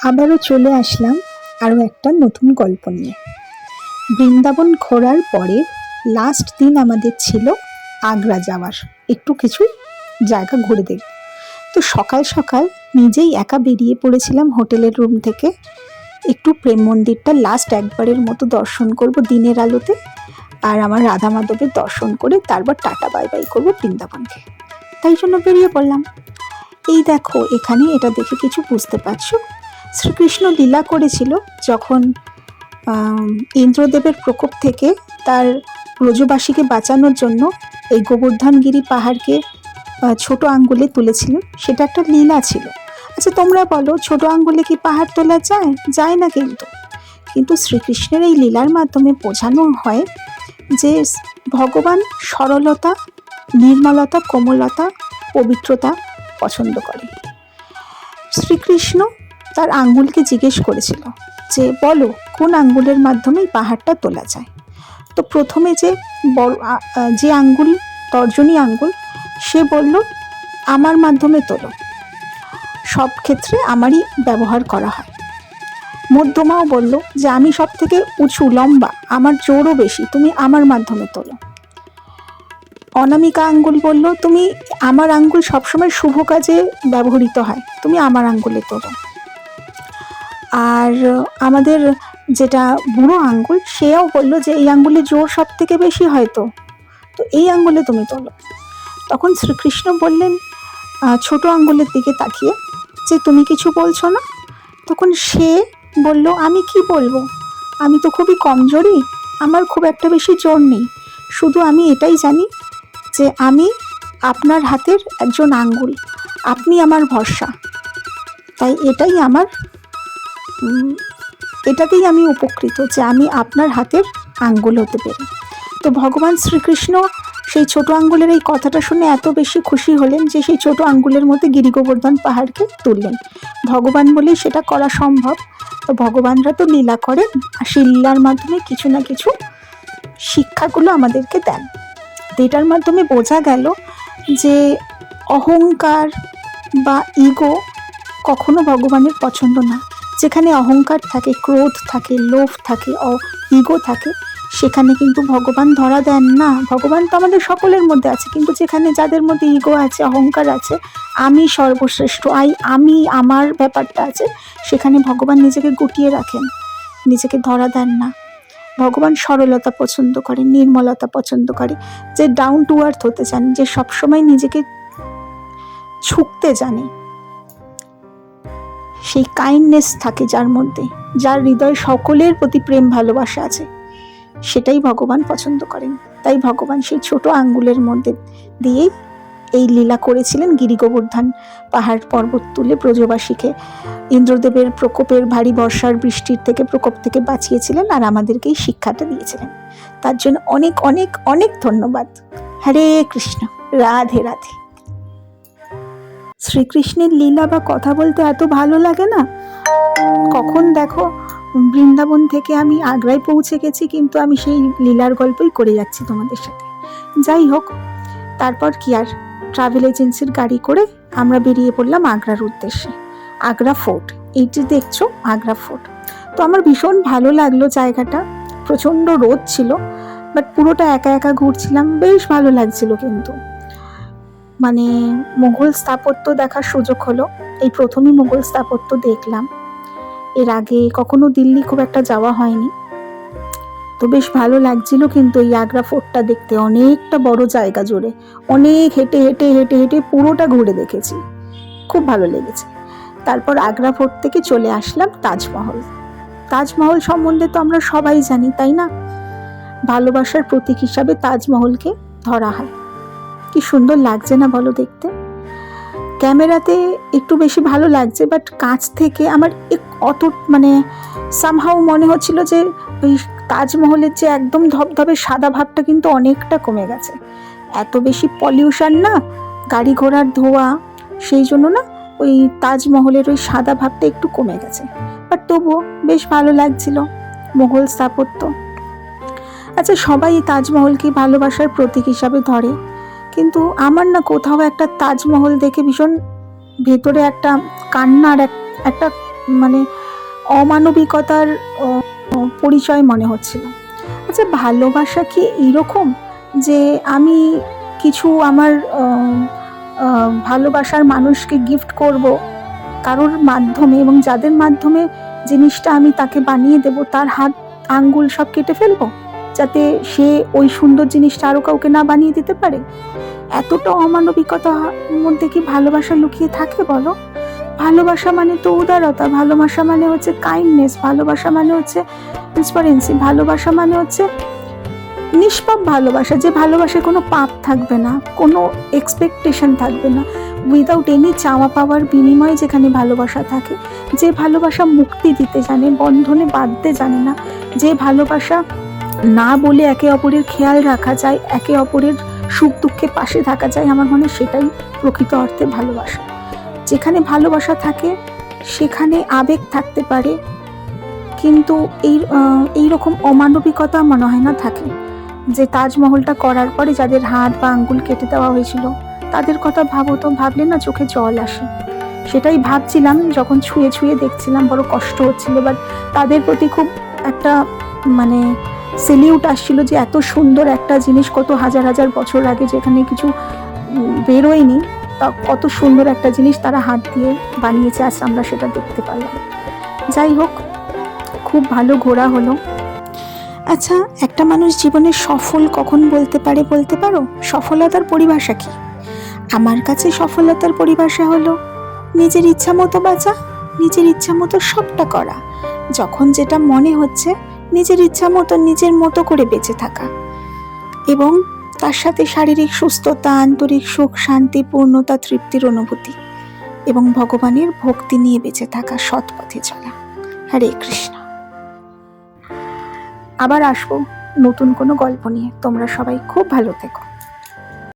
আবারও চলে আসলাম আরও একটা নতুন গল্প নিয়ে। বৃন্দাবন ঘোরার পরে লাস্ট দিন আমাদের ছিল আগ্রা যাওয়ার, একটু কিছু জায়গা ঘুরে দেখব। তো সকাল সকাল নিজেই একা বেরিয়ে পড়েছিলাম হোটেলের রুম থেকে। একটু প্রেম মন্দিরটা লাস্ট একবারের মতো দর্শন করব দিনের আলোতে, আর আমার রাধা মাধবের দর্শন করে তারপর টাটা বাই বাই করবো বৃন্দাবনকে। তাই জন্য বেরিয়ে পড়লাম। এই দেখো, এখানে এটা দেখে কিছু বুঝতে পারছো, শ্রীকৃষ্ণ লীলা করেছিল যখন ইন্দ্রদেবের প্রকোপ থেকে তার ব্রজবাসীকে বাঁচানোর জন্য এই গোবর্ধনগিরি পাহাড়কে ছোট আঙ্গুলে তুলেছিলেন। সেটা একটা লীলা ছিল। আচ্ছা তোমরা বলো, ছোট আঙ্গুলে কি পাহাড় তোলা যায়? যায় না। কিন্তু শ্রীকৃষ্ণের এই লীলার মাধ্যমে বোঝানো হয় যে ভগবান সরলতা, নির্মলতা, কোমলতা, পবিত্রতা পছন্দ করে। শ্রীকৃষ্ণ তার আঙ্গুলকে জিজ্ঞেস করেছিল যে বলো কোন আঙ্গুলের মাধ্যমে পাহাড়টা তোলা যায়। তো প্রথমে যে আঙ্গুল, তর্জনী আঙ্গুল, সে বলল আমার মাধ্যমে তোলো, সব ক্ষেত্রে আমারই ব্যবহার করা হয়। মধ্যমাও বলল যে আমি সব থেকে উঁচু, লম্বা, আমার জোরও বেশি, তুমি আমার মাধ্যমে তোলো। অনামিকা আঙ্গুল বলল তুমি, আমার আঙ্গুল সবসময় শুভ কাজে ব্যবহৃত হয়, তুমি আমার আঙ্গুলে তোলো। আর আমাদের যেটা বুড়ো আঙ্গুল, সেও বলল যে এই আঙ্গুলে জোর সব থেকে বেশি হয়তো, তো এই আঙ্গুলে তুমি তোলো। তখন শ্রীকৃষ্ণ বললেন ছোট আঙ্গুলের দিকে তাকিয়ে যে তুমি কিছু বলছো না। তখন সে বলল আমি কি বলবো, আমি তো খুবই কমজোরি, আমার খুব একটা বেশি জোর নেই, শুধু আমি এটাই জানি যে আমি আপনার হাতের একজন আঙ্গুল, আপনি আমার ভরসা, তাই এটাতেই আমি উপকৃত যে আমি আপনার হাতের আঙ্গুল হতে পেরে। তো ভগবান শ্রীকৃষ্ণ সেই ছোট আঙ্গুলের এই কথাটা শুনে এত বেশি খুশি হলেন যে সেই ছোট আঙ্গুলের মধ্যে গিরি গোবর্ধন পাহাড়কে তুললেন। ভগবান বলেই সেটা করা সম্ভব। তো ভগবানরা তো লীলা করেন, আর সেই লীলার মাধ্যমে কিছু না কিছু শিক্ষাগুলো আমাদেরকে দেন। এটার মাধ্যমে বোঝা গেল যে অহংকার বা ইগো কখনো ভগবানের পছন্দ না। যেখানে অহংকার থাকে, ক্রোধ থাকে, লোভ থাকে, ইগো থাকে, সেখানে কিন্তু ভগবান ধরা দেন না। ভগবান তো আমাদের সকলের মধ্যে আছে, কিন্তু যেখানে যাদের মধ্যে ইগো আছে, অহংকার আছে, আমি সর্বশ্রেষ্ঠ, আমি আমার ব্যাপারটা আছে, সেখানে ভগবান নিজেকে গুটিয়ে রাখেন, নিজেকে ধরা দেন না। ভগবান সরলতা পছন্দ করে, নির্মলতা পছন্দ করে, যে ডাউন টু আর্থ হতে চান, যে সবসময় নিজেকে ঝুঁকতে জানে, সেই কাইন্ডনেস থাকে যার মধ্যে, যার হৃদয়ে সকলের প্রতি প্রেম ভালোবাসা আছে, সেটাই ভগবান পছন্দ করেন। তাই ভগবান সেই ছোট আঙ্গুলের মধ্যে দিয়েই এই লীলা করেছিলেন, গিরি গোবর্ধন পাহাড় পর্বত তুলে ব্রজবাসীকে ইন্দ্রদেবের প্রকোপের, ভারী বর্ষার বৃষ্টির থেকে, প্রকোপ থেকে বাঁচিয়েছিলেন, আর আমাদেরকে এই শিক্ষাটা দিয়েছিলেন। তার জন্য অনেক অনেক অনেক ধন্যবাদ। হরে কৃষ্ণ, রাধে রাধে। শ্রীকৃষ্ণের লীলা বা কথা বলতে এত ভালো লাগে না। কখন দেখো বৃন্দাবন থেকে আমি আগ্রায় পৌঁছে গেছি, কিন্তু আমি সেই লীলার গল্পই করে যাচ্ছি তোমাদের সাথে। যাই হোক, তারপর কি আর, ট্রাভেল এজেন্সির গাড়ি করে আমরা বেরিয়ে পড়লাম আগ্রার উদ্দেশ্যে। আগ্রা ফোর্ট, এইটি দেখছো আগ্রা ফোর্ট। তো আমার ভীষণ ভালো লাগলো জায়গাটা। প্রচণ্ড রোদ ছিল, বাট পুরোটা একা একা ঘুরছিলাম, বেশ ভালো লাগছিল। কিন্তু মানে মোগল স্থাপত্য দেখার সুযোগ হলো, এই প্রথমই মোগল স্থাপত্য দেখলাম। এর আগে কখনো দিল্লি খুব একটা যাওয়া হয়নি, তো বেশ ভালো লাগছিল। কিন্তু এই আগ্রা ফোর্টটা দেখতে, অনেকটা বড় জায়গা জুড়ে, অনেক হেঁটে হেঁটে হেঁটে হেঁটে পুরোটা ঘুরে দেখেছি, খুব ভালো লেগেছে। তারপর আগ্রা ফোর্ট থেকে চলে আসলাম তাজমহল। তাজমহল সম্বন্ধে তো আমরা সবাই জানি, তাই না? ভালোবাসার প্রতীক হিসাবে তাজমহলকে ধরা হয়। কি সুন্দর লাগছে না বলো দেখতে? ক্যামেরাতে একটু বেশি ভালো লাগছে, বাট কাছ থেকে আমার অত সামহাউ মনে হচ্ছিল যে ওই তাজমহলের যে একদম ধবধবে সাদা ভাবটা কিন্তু অনেকটা কমে গেছে। এত বেশি পলিউশন না, গাড়ি ঘোড়ার ধোঁয়া, সেই জন্য না ওই তাজমহলের ওই সাদা ভাবটা একটু কমে গেছে, বাট তবুও বেশ ভালো লাগছিল মোগল স্থাপত্য। আচ্ছা, সবাই তাজমহলকে ভালোবাসার প্রতীক হিসাবে ধরে, কিন্তু আমার না কোথাও একটা তাজমহল দেখে ভীষণ ভেতরে একটা কান্নার একটা মানে অমানবিকতার পরিচয় মনে হচ্ছিল। আচ্ছা, ভালোবাসা কি এইরকম যে আমি কিছু আমার ভালোবাসার মানুষকে গিফট করব কারোর মাধ্যমে, এবং যাদের মাধ্যমে জিনিসটা আমি তাকে বানিয়ে দেব তার হাত আঙ্গুল সব কেটে ফেলবো যাতে সে ওই সুন্দর জিনিসটা আরো কাউকে না বানিয়ে দিতে পারে? এতটা অমানবিকতার মধ্যে কি ভালোবাসা লুকিয়ে থাকে বলো? ভালোবাসা মানে তো উদারতা, ভালোবাসা মানে হচ্ছে কাইন্ডনেস, ভালোবাসা মানে হচ্ছে ট্রান্সপারেন্সি, ভালোবাসা মানে হচ্ছে নিষ্পাপ ভালোবাসা, যে ভালোবাসায় কোনো পাপ থাকবে না, কোনো এক্সপেকটেশন থাকবে না, উইদাউট এনি চাওয়া পাওয়ার বিনিময়ে যেখানে ভালোবাসা থাকে, যে ভালোবাসা মুক্তি দিতে জানে, বন্ধনে বাঁধতে জানে না, যে ভালোবাসা না বলে একে অপরের খেয়াল রাখা যায়, একে অপরের সুখ দুঃখে পাশে থাকা যায়, আমার মনে হয় সেটাই প্রকৃত অর্থে ভালোবাসা। যেখানে ভালোবাসা থাকে সেখানে আবেগ থাকতে পারে, কিন্তু এইরকম অমানবিকতা মনে হয় না থাকে। যে তাজমহলটা করার পরে যাদের হাত বা আঙ্গুল কেটে দেওয়া হয়েছিল তাদের কথা ভাবো তো, ভাবলে না চোখে জল আসে। সেটাই ভাবছিলাম যখন ছুঁয়ে ছুঁয়ে দেখছিলাম, বড় কষ্ট হচ্ছিল, বাট তাদের প্রতি খুব একটা মানে সেলিউট আসছিল যে এত সুন্দর একটা জিনিস কত হাজার হাজার বছর আগে যেখানে কিছু বেরোয়নি, তা কত সুন্দর একটা জিনিস তারা হাত দিয়ে বানিয়েছে, আজ আমরা সেটা দেখতে পারলাম। যাই হোক, খুব ভালো ঘোরা হলো। আচ্ছা, একটা মানুষ জীবনে সফল কখন বলতে পারে বলতে পারো? সফলতার পরিভাষা কি? আমার কাছে সফলতার পরিভাষা হলো নিজের ইচ্ছা মতো বাঁচা, নিজের ইচ্ছা মতো সবটা করা, যখন যেটা মনে হচ্ছে নিজের ইচ্ছা মতো নিজের মতো করে বেঁচে থাকা, এবং তার সাথে শারীরিক সুস্থতা, আন্তরিক সুখ, শান্তি, পূর্ণতা, তৃপ্তির অনুভূতি, এবং ভগবানের ভক্তি নিয়ে বেঁচে থাকা, সৎ পথে চলা। হরে কৃষ্ণ। আবার আসবো নতুন কোনো গল্প নিয়ে। তোমরা সবাই খুব ভালো থেকো।